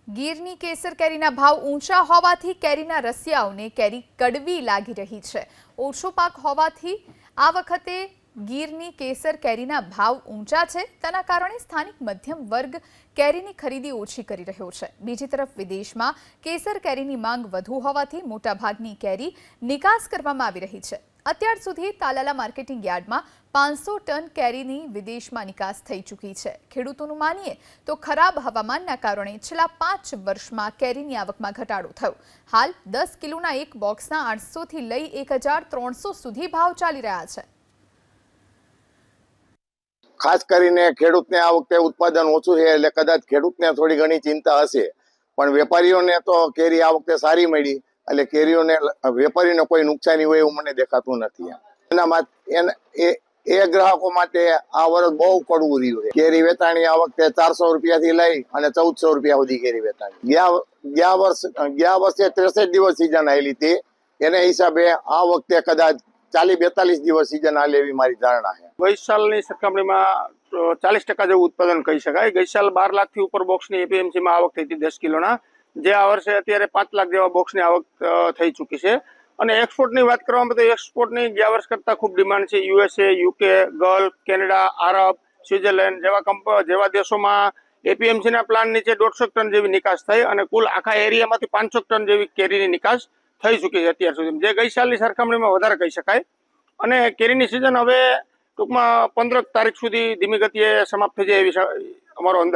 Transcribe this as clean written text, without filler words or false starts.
ગીરની કેસર કેરીના ભાવ ઊંચા હોવાથી કેરીના રસિયાઓને કેરી કડવી લાગી રહી છે। ઓછો પાક હોવાથી આ વખતે ગીરની કેસર કેરીના ભાવ ઊંચા છે। તેના કારણે સ્થાનિક મધ્યમ વર્ગ કેરીની ખરીદી ઓછી કરી રહ્યો છે। બીજી તરફ વિદેશમાં કેસર કેરીની માંગ વધુ હોવાથી મોટાભાગની કેરી નિકાસ કરવામાં આવી રહી છે। અત્યાર સુધી તાલાલા માર્કેટિંગ યાર્ડમાં 500 ટન કેરીની વિદેશમાં નિકાસ થઈ ચૂકી છે। ખેડૂતોનું માનીએ તો ખરાબ હવામાનના કારણે છેલ્લા 5 વર્ષમાં કેરીની આવકમાં ઘટાડો થયો। હાલ 10 કિલોના એક બોક્સના 800 થી લઈ 1300 સુધી ભાવ ચાલી રહ્યા છે। ખાસ કરીને ખેડૂતને આ વખતે ઉત્પાદન ઓછું છે એટલે કદાચ ખેડૂતને થોડી ઘણી ચિંતા હશે, પણ વેપારીઓને તો કેરી આ વખતે સારી મળી એટલે કેરીઓને વેપારીને કોઈ નુકસાની હોય એવું મને દેખાતું નથી। એ ગ્રાહકો માટે આ વર્ષ બહુ કડવું રહ્યું છે। કેરી વેચાણી આ વખતે 400 રૂપિયાથી લઈ અને 1400 રૂપિયા સુધી કેરી વેચાણી। ગયા વર્ષે 63 દિવસ સિઝન આવેલી હતી, એને હિસાબે આ વખતે કદાચ 40-42 દિવસ સિઝન આલે એવી મારી ધારણા છે। ગઈ સાલની સરખામણીમાં 40% જેવું ઉત્પાદન કહી શકાય। ગઈ સાલ 12 લાખથી ઉપર બોક્સની એપીએમસીમાં આવક થઈ હતી 10 કિલોના, જે આ વર્ષે અત્યારે 5 લાખ જેવા બોક્સની આવક થઈ ચૂકી છે। અને એક્સપોર્ટની વાત કરવામાં તો એક્સપોર્ટની ગયા વર્ષ કરતાં ખૂબ ડિમાન્ડ છે। યુએસએ, યુકે, ગલ્ફ, કેનેડા, આરબ, સ્વિટ્ઝરલેન્ડ જેવા દેશોમાં એપીએમસીના પ્લાન નીચે 150 ટન જેવી નિકાસ થઈ અને કુલ આખા એરિયામાંથી 500 ટન જેવી કેરીની નિકાસ થઈ ચૂકી છે અત્યાર સુધી, જે ગઈ સાલની સરખામણીમાં વધારે કહી શકાય। અને કેરીની સિઝન હવે ટૂંકમાં 15 તારીખ સુધી ધીમી ગતિએ સમાપ્ત થઈ જાય એવી અમારો અંદાજ